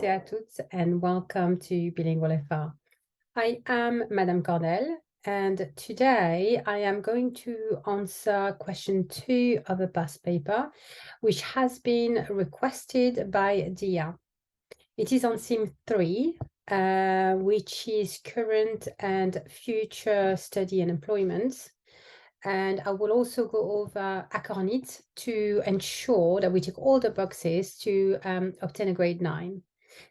et à toutes, and welcome to Bilingual FR. I am Madame Cornell, and today I am going to answer question 2 of a past paper, which has been requested by Dia. It is on theme 3, which is current and future study and employment. And I will also go over Acornit to ensure that we tick all the boxes to obtain a grade 9.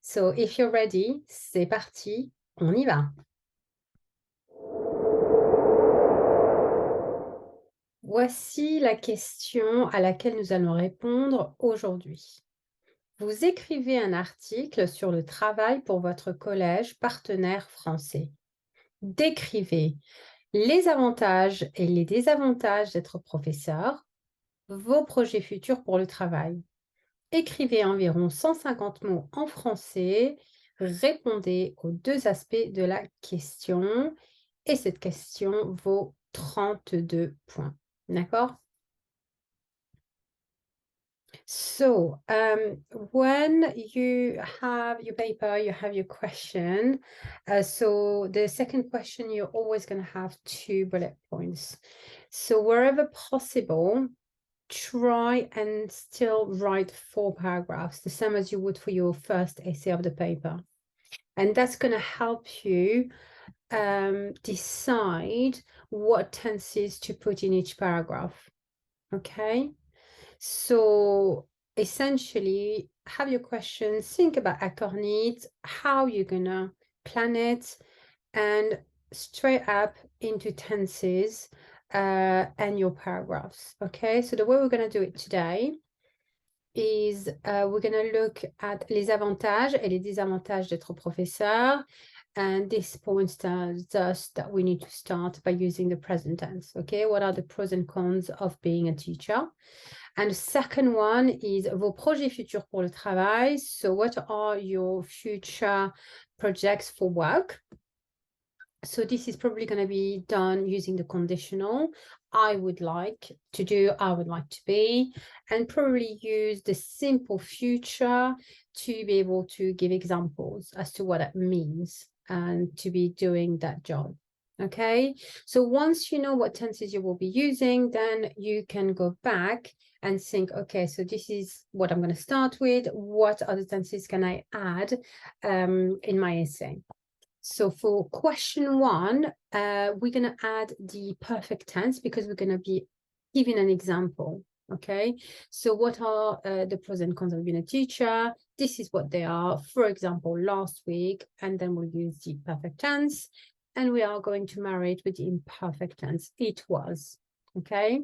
So if you're ready, c'est parti, on y va. Voici la question à laquelle nous allons répondre aujourd'hui. Vous écrivez un article sur le travail pour votre collège partenaire français. Décrivez les avantages et les désavantages d'être professeur, vos projets futurs pour le travail. Écrivez environ 150 mots en français, répondez aux 2 aspects de la question et cette question vaut 32 points. D'accord? So, when you have your paper, you have your question. So the second question, you're always going to have 2 bullet points. So wherever possible, try and still write 4 paragraphs, the same as you would for your first essay of the paper. And that's going to help you decide what tenses to put in each paragraph. Okay? So essentially, have your questions, think about Acornit, how you're gonna plan it, and straight up into tenses and your paragraphs. Okay, so the way we're gonna do it today is we're gonna look at les avantages et les désavantages d'être professeur. And this point tells us that we need to start by using the present tense. Okay, what are the pros and cons of being a teacher? And the second one is vos projets futurs pour le travail. So what are your future projects for work? So this is probably going to be done using the conditional. I would like to do, I would like to be, and probably use the simple future to be able to give examples as to what it means and to be doing that job. Okay, so once you know what tenses you will be using, then you can go back and think, okay, so this is what I'm going to start with. What other tenses can I add in my essay? So for question 1, we're going to add the perfect tense because we're going to be giving an example. Okay, so what are the pros and cons of being a teacher? This is what they are, for example, last week, and then we'll use the perfect tense, and we are going to marry it with the imperfect tense. It was. Okay,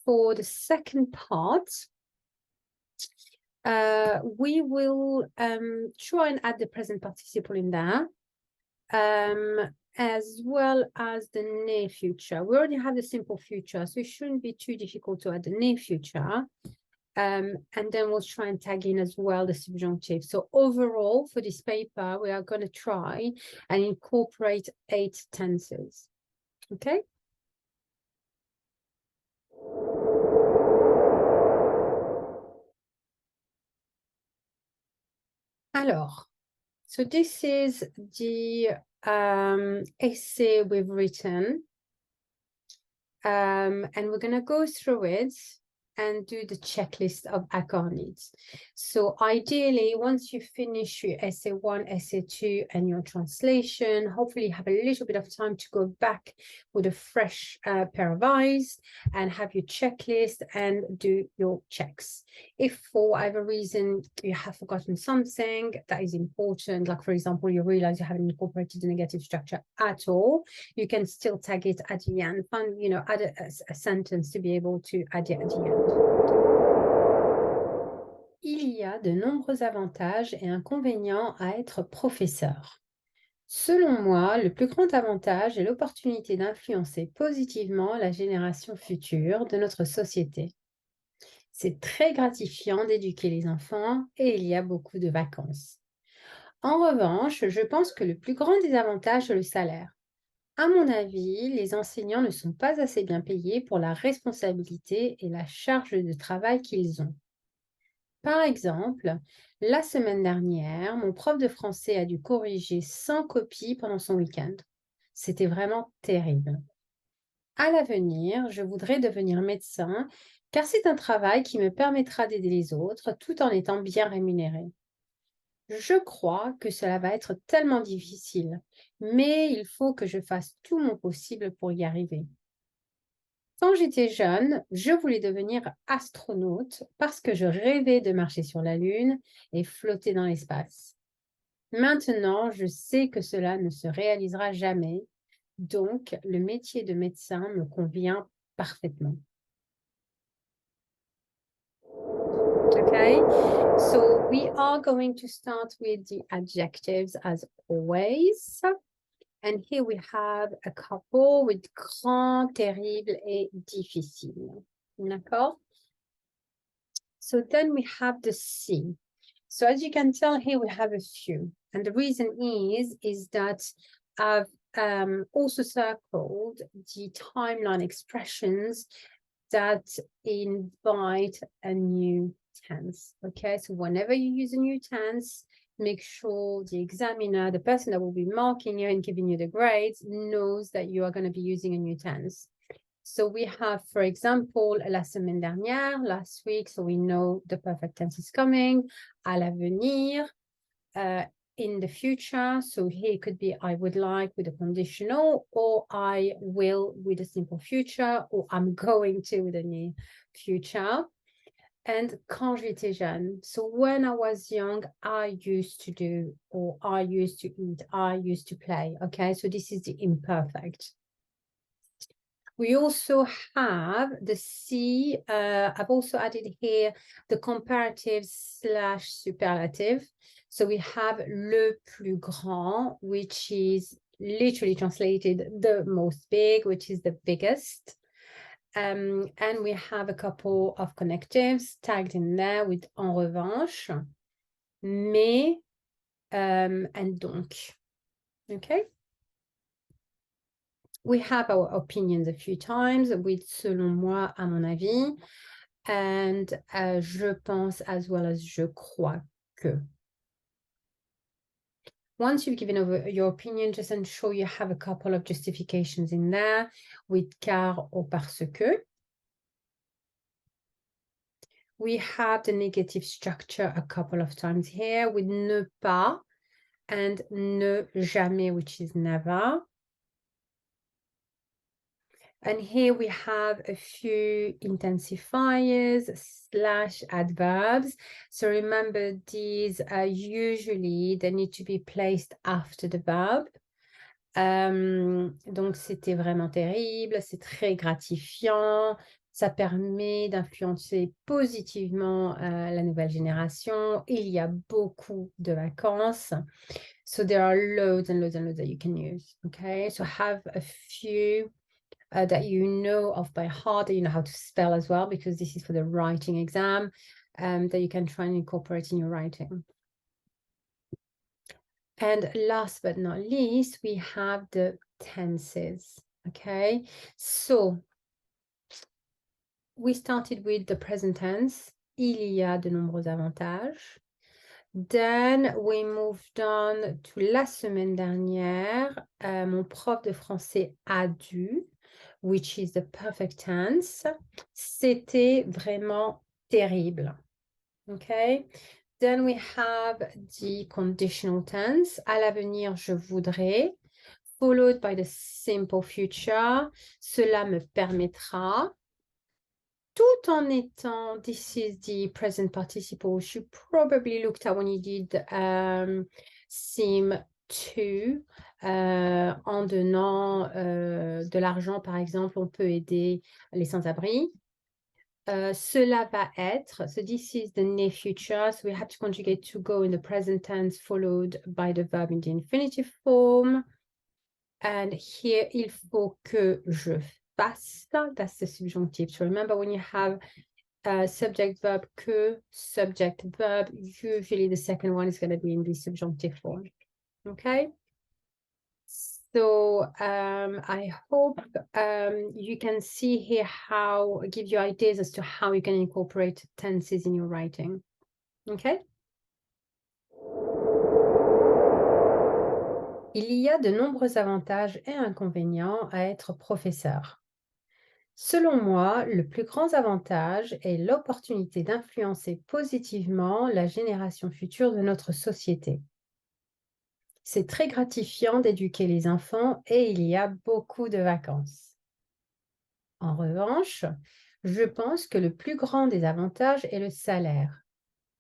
for the second part, we will try and add the present participle in there, as well as the near future. We already have the simple future, so it shouldn't be too difficult to add the near future. And then we'll try and tag in as well the subjunctive. So overall, for this paper, we are going to try and incorporate 8 tenses. Okay? Alors, so this is the essay we've written, and we're going to go through it and do the checklist of Acornit. So ideally, once you finish your essay 1, essay 2, and your translation, hopefully you have a little bit of time to go back with a fresh pair of eyes and have your checklist and do your checks. If for whatever reason you have forgotten something that is important, like for example, you realize you haven't incorporated the negative structure at all, you can still tag it at the end, find, you know, add a sentence to be able to add it at the end. Il y a de nombreux avantages et inconvénients à être professeur. Selon moi, le plus grand avantage est l'opportunité d'influencer positivement la génération future de notre société. C'est très gratifiant d'éduquer les enfants et il y a beaucoup de vacances. En revanche, je pense que le plus grand désavantage est le salaire. À mon avis, les enseignants ne sont pas assez bien payés pour la responsabilité et la charge de travail qu'ils ont. Par exemple, la semaine dernière, mon prof de français a dû corriger 100 copies pendant son week-end. C'était vraiment terrible. À l'avenir, je voudrais devenir médecin car c'est un travail qui me permettra d'aider les autres tout en étant bien rémunéré. Je crois que cela va être tellement difficile, mais il faut que je fasse tout mon possible pour y arriver. Quand j'étais jeune, je voulais devenir astronaute parce que je rêvais de marcher sur la Lune et flotter dans l'espace. Maintenant, je sais que cela ne se réalisera jamais, donc le métier de médecin me convient parfaitement. Okay, so we are going to start with the adjectives as always. And here we have a couple with grand, terrible et difficile. D'accord? So then we have the C. So as you can tell here, we have a few. And the reason is that I've also circled the timeline expressions that invite a new tense. Okay, so whenever you use a new tense, make sure the examiner, the person that will be marking you and giving you the grades, knows that you are going to be using a new tense. So we have, for example, la semaine dernière, last week, so we know the perfect tense is coming, à l'avenir, in the future, so here it could be I would like with a conditional, or I will with a simple future, or I'm going to with a near future. And quand j'étais jeune, so when I was young, I used to do, or I used to eat, I used to play. Okay, so this is the imperfect. We also have the C. I've also added here the comparative slash superlative. So we have le plus grand, which is literally translated the most big, which is the biggest. And we have a couple of connectives tagged in there with en revanche, mais, and donc. Okay. We have our opinions a few times with selon moi, à mon avis, and je pense as well as je crois que. Once you've given over your opinion, just ensure you have a couple of justifications in there with car or parce que. We have the negative structure a couple of times here with ne pas and ne jamais, which is never. And here we have a few intensifiers slash adverbs. So remember, these are usually, they need to be placed after the verb. Donc, c'était vraiment terrible, c'est très gratifiant, ça permet d'influencer positivement la nouvelle génération. Il y a beaucoup de vacances. So there are loads and loads and loads that you can use, okay? So have a few that you know of by heart, that you know how to spell as well, because this is for the writing exam, that you can try and incorporate in your writing. And last but not least, we have the tenses, okay? So we started with the present tense. Il y a de nombreux avantages. Then we moved on to la semaine dernière. Mon prof de français a dû, which is the perfect tense. C'était vraiment terrible. Okay. Then we have the conditional tense. À l'avenir, je voudrais. Followed by the simple future. Cela me permettra. Tout en étant, this is the present participle you probably looked at when you did seem to. En donnant de l'argent, par exemple, on peut aider les sans-abri. Cela va être, so this is the near future, so we have to conjugate to go in the present tense followed by the verb in the infinitive form. And here, il faut que je fasse, that's the subjunctive. So remember, when you have subject verb que, subject verb, usually the second one is going to be in the subjunctive form. Okay. So I hope you can see here how, give you ideas as to how you can incorporate tenses in your writing. OK? Il y a de nombreux avantages et inconvénients à être professeur. Selon moi, le plus grand avantage est l'opportunité d'influencer positivement la génération future de notre société. C'est très gratifiant d'éduquer les enfants et il y a beaucoup de vacances. En revanche, je pense que le plus grand des avantages est le salaire.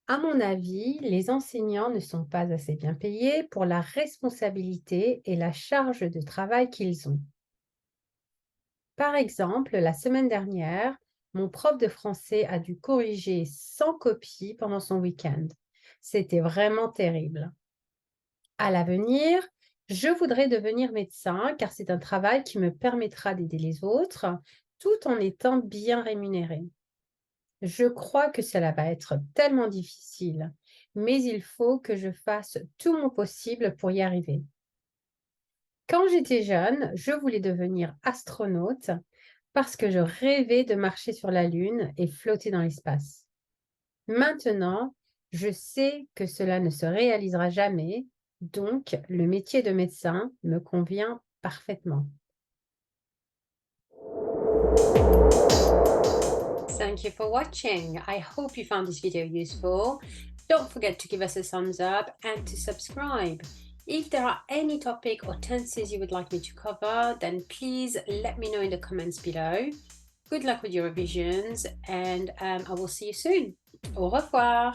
À mon avis, les enseignants ne sont pas assez bien payés pour la responsabilité et la charge de travail qu'ils ont. Par exemple, la semaine dernière, mon prof de français a dû corriger 100 copies pendant son week-end. C'était vraiment terrible. À l'avenir, je voudrais devenir médecin car c'est un travail qui me permettra d'aider les autres tout en étant bien rémunéré. Je crois que cela va être tellement difficile, mais il faut que je fasse tout mon possible pour y arriver. Quand j'étais jeune, je voulais devenir astronaute parce que je rêvais de marcher sur la Lune et flotter dans l'espace. Maintenant, je sais que cela ne se réalisera jamais, donc le métier de médecin me convient parfaitement. Thank you for watching. I hope you found this video useful. Don't forget to give us a thumbs up and to subscribe. If there are any topic or tenses you would like me to cover, then please let me know in the comments below. Good luck with your revisions and I will see you soon. Au revoir.